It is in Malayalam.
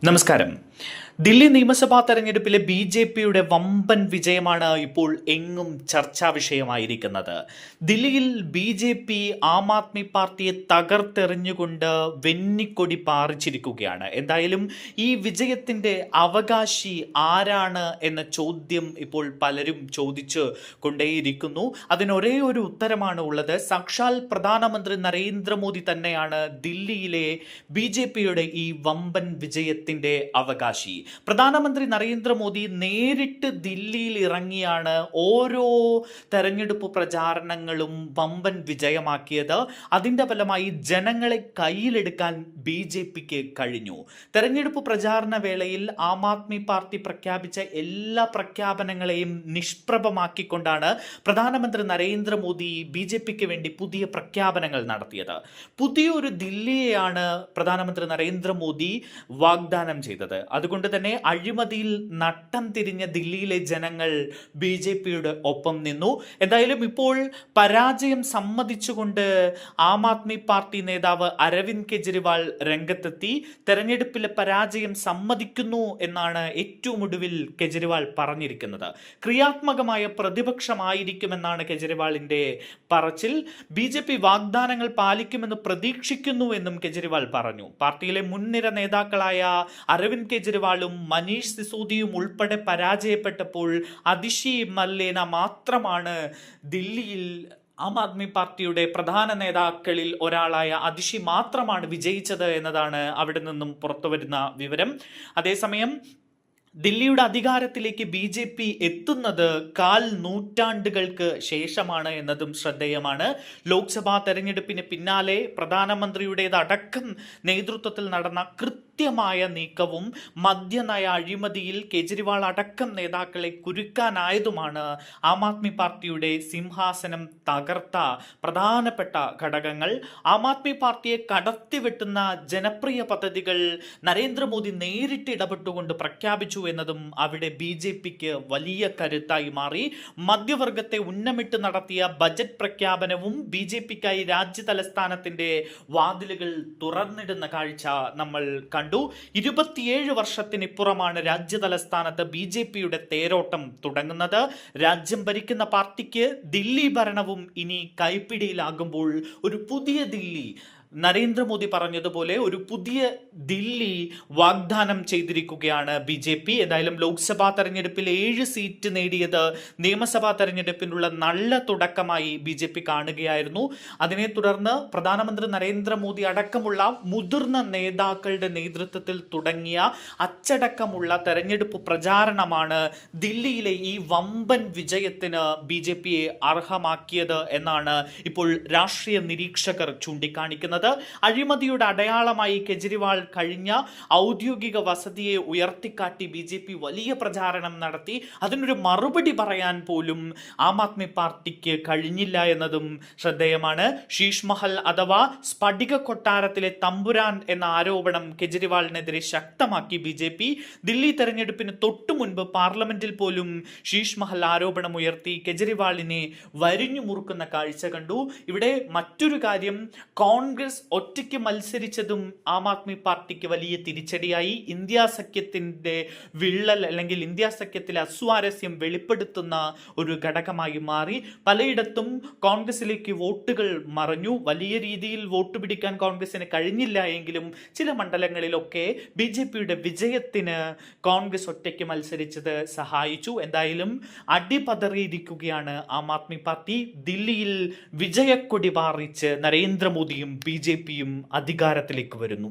നമസ്കാരം. ദില്ലി നിയമസഭാ തെരഞ്ഞെടുപ്പിലെ ബി.ജെ.പിയുടെ വമ്പൻ വിജയമാണ് ഇപ്പോൾ എങ്ങും ചർച്ചാ വിഷയമായിരിക്കുന്നത്. ദില്ലിയിൽ ബി.ജെ.പി ആം ആദ്മി പാർട്ടിയെ തകർത്തെറിഞ്ഞുകൊണ്ട് വെന്നിക്കൊടി പാറിച്ചിരിക്കുകയാണ്. എന്തായാലും ഈ വിജയത്തിൻ്റെ അവകാശി ആരാണ് എന്ന ചോദ്യം ഇപ്പോൾ പലരും ചോദിച്ചു കൊണ്ടേയിരിക്കുന്നു. അതിനൊരേ ഒരു ഉത്തരമാണ് ഉള്ളത്. സാക്ഷാൽ പ്രധാനമന്ത്രി നരേന്ദ്രമോദി തന്നെയാണ് ദില്ലിയിലെ ബി.ജെ.പിയുടെ ഈ വമ്പൻ വിജയത്തിൻ്റെ അവകാശി. പ്രധാനമന്ത്രി നരേന്ദ്രമോദി നേരിട്ട് ദില്ലിയിൽ ഇറങ്ങിയാണ് ഓരോ തെരഞ്ഞെടുപ്പ് പ്രചാരണങ്ങളും വമ്പൻ വിജയമാക്കിയത്. അതിൻ്റെ ഫലമായി ജനങ്ങളെ കയ്യിലെടുക്കാൻ ബി.ജെ.പിക്ക് കഴിഞ്ഞു. തെരഞ്ഞെടുപ്പ് പ്രചാരണ വേളയിൽ ആം ആദ്മി പാർട്ടി പ്രഖ്യാപിച്ച എല്ലാ പ്രഖ്യാപനങ്ങളെയും നിഷ്പ്രഭമാക്കിക്കൊണ്ടാണ് പ്രധാനമന്ത്രി നരേന്ദ്രമോദി ബി.ജെ.പിക്ക് വേണ്ടി പുതിയ പ്രഖ്യാപനങ്ങൾ നടത്തിയത്. പുതിയൊരു ദില്ലിയെയാണ് പ്രധാനമന്ത്രി നരേന്ദ്രമോദി വാഗ്ദാനം ചെയ്തത്. അതുകൊണ്ട് തന്നെ അഴിമതിയിൽ നട്ടം തിരിഞ്ഞ ദില്ലിയിലെ ജനങ്ങൾ ബി.ജെ.പിയുടെ ഒപ്പം നിന്നു. എന്തായാലും ഇപ്പോൾ പരാജയം സമ്മതിച്ചുകൊണ്ട് ആം ആദ്മി പാർട്ടി നേതാവ് അരവിന്ദ് കെജ്രിവാൾ രംഗത്തെത്തി. തെരഞ്ഞെടുപ്പിലെ പരാജയം സമ്മതിക്കുന്നു എന്നാണ് ഏറ്റവും ഒടുവിൽ കെജ്രിവാൾ പറഞ്ഞിരിക്കുന്നത്. ക്രിയാത്മകമായ പ്രതിപക്ഷമായിരിക്കുമെന്നാണ് കെജ്രിവാളിന്റെ പറച്ചിൽ. ബി.ജെ.പി വാഗ്ദാനങ്ങൾ പാലിക്കുമെന്ന് പ്രതീക്ഷിക്കുന്നുവെന്നും കെജ്രിവാൾ പറഞ്ഞു. പാർട്ടിയിലെ മുൻനിര നേതാക്കളായ അരവിന്ദ് കെജ്രിവാളും മനീഷ് സിസോദിയും ഉൾപ്പെടെ പരാജയപ്പെട്ടപ്പോൾ അതിഷി മല്ലേന മാത്രമാണ് ദില്ലിയിൽ ആം ആദ്മി പാർട്ടിയുടെ പ്രധാന നേതാക്കളിൽ ഒരാളായ അതിഷി മാത്രമാണ് വിജയിച്ചത് എന്നതാണ് അവിടെ നിന്നും പുറത്തുവരുന്ന വിവരം. അതേസമയം ദില്ലിയുടെ അധികാരത്തിലേക്ക് ബി.ജെ.പി എത്തുന്നത് 1/4 നൂറ്റാണ്ടുകൾക്ക് ശേഷമാണ് എന്നതും ശ്രദ്ധേയമാണ്. ലോക്സഭാ തെരഞ്ഞെടുപ്പിന് പിന്നാലെ പ്രധാനമന്ത്രിയുടേതടക്കം നേതൃത്വത്തിൽ നടന്ന കൃത്യമായ നീക്കവും മദ്യനയ അഴിമതിയിൽ കെജ്രിവാൾ അടക്കം നേതാക്കളെ കുരുക്കാനായതുമാണ് ആം ആദ്മി പാർട്ടിയുടെ സിംഹാസനം തകർത്ത പ്രധാനപ്പെട്ട ഘടകങ്ങൾ. ആം ആദ്മി പാർട്ടിയെ കടത്തിവെട്ടുന്ന ജനപ്രിയ പദ്ധതികൾ നരേന്ദ്രമോദി നേരിട്ട് ഇടപെട്ടുകൊണ്ട് പ്രഖ്യാപിച്ചു എന്നതും അവിടെ ബി.ജെ.പിക്ക് വലിയ കരുത്തായി മാറി. മധ്യവർഗത്തെ ഉന്നമിട്ട് നടത്തിയ ബജറ്റ് പ്രഖ്യാപനവും ബി.ജെ.പിക്കായി രാജ്യതലസ്ഥാനത്തിന്റെ വാതിലുകൾ തുറന്നിടുന്ന കാഴ്ച നമ്മൾ കണ്ടു. 27 വർഷത്തിനിപ്പുറമാണ് രാജ്യതലസ്ഥാനത്ത് ബി.ജെ.പിയുടെ തേരോട്ടം തുടങ്ങുന്നത്. രാജ്യം ഭരിക്കുന്ന പാർട്ടിക്ക് ദില്ലി ഭരണവും ഇനി കൈപ്പിടിയിലാകുമ്പോൾ ഒരു പുതിയ ദില്ലി, നരേന്ദ്രമോദി പറഞ്ഞതുപോലെ ഒരു പുതിയ ദില്ലി വാഗ്ദാനം ചെയ്തിരിക്കുകയാണ് ബി.ജെ.പി. എന്തായാലും ലോക്സഭാ തെരഞ്ഞെടുപ്പിൽ 7 സീറ്റ് നേടിയത് നിയമസഭാ തെരഞ്ഞെടുപ്പിനുള്ള നല്ല തുടക്കമായി ബി.ജെ.പി കാണുകയായിരുന്നു. അതിനെ തുടർന്ന് പ്രധാനമന്ത്രി നരേന്ദ്രമോദി അടക്കമുള്ള മുതിർന്ന നേതാക്കളുടെ നേതൃത്വത്തിൽ തുടങ്ങിയ അച്ചടക്കമുള്ള തെരഞ്ഞെടുപ്പ് പ്രചാരണമാണ് ദില്ലിയിലെ ഈ വമ്പൻ വിജയത്തിന് ബി.ജെ.പിയെ അർഹമാക്കിയത് എന്നാണ് ഇപ്പോൾ രാഷ്ട്രീയ നിരീക്ഷകർ ചൂണ്ടിക്കാണിക്കുന്നത്. അഴിമതിയുടെ അടയാളമായി കെജ്രിവാൾ കഴിഞ്ഞ ഔദ്യോഗിക വസതിയെ ഉയർത്തിക്കാട്ടി ബി.ജെ.പി വലിയ പ്രചാരണം നടത്തി. അതിനൊരു മറുപടി പറയാൻ പോലും ആം ആദ്മി പാർട്ടിക്ക് കഴിഞ്ഞില്ല എന്നതും ശ്രദ്ധേയമാണ്. ശീഷ് മഹൽ അഥവാ സ്ഫടിക കൊട്ടാരത്തിലെ തമ്പുരാൻ എന്ന ആരോപണം കെജ്രിവാളിനെതിരെ ശക്തമാക്കി ബി.ജെ.പി. ദില്ലി തെരഞ്ഞെടുപ്പിന് തൊട്ടു മുൻപ് പാർലമെന്റിൽ പോലും ശീഷ് മഹൽ ആരോപണം ഉയർത്തി കെജ്രിവാളിനെ വരിഞ്ഞു മുറുക്കുന്ന കാഴ്ച കണ്ടു. ഇവിടെ മറ്റൊരു കാര്യം, കോൺഗ്രസ് ഒറ്റയ്ക്ക് മത്സരിച്ചതും ആം ആദ്മി പാർട്ടിക്ക് വലിയ തിരിച്ചടിയായി. ഇന്ത്യ സഖ്യത്തിന്റെ വിള്ളൽ അല്ലെങ്കിൽ ഇന്ത്യ സഖ്യത്തിലെ അസ്വാരസ്യം വെളിപ്പെടുത്തുന്ന ഒരു ഘടകമായി മാറി. പലയിടത്തും കോൺഗ്രസിലേക്ക് വോട്ടുകൾ മറഞ്ഞു. വലിയ രീതിയിൽ വോട്ട് പിടിക്കാൻ കോൺഗ്രസിന് കഴിഞ്ഞില്ല എങ്കിലും ചില മണ്ഡലങ്ങളിലൊക്കെ ബി.ജെ.പിയുടെ വിജയത്തിന് കോൺഗ്രസ് ഒറ്റയ്ക്ക് മത്സരിച്ചത് സഹായിച്ചു. എന്തായാലും അടിപതറിയിരിക്കുകയാണ് ആം ആദ്മി പാർട്ടി. ദില്ലിയിൽ വിജയക്കൊടി പാറിച്ച് നരേന്ദ്രമോദിയും ബി.ജെ.പിയും അധികാരത്തിലേക്ക് വരുന്നു.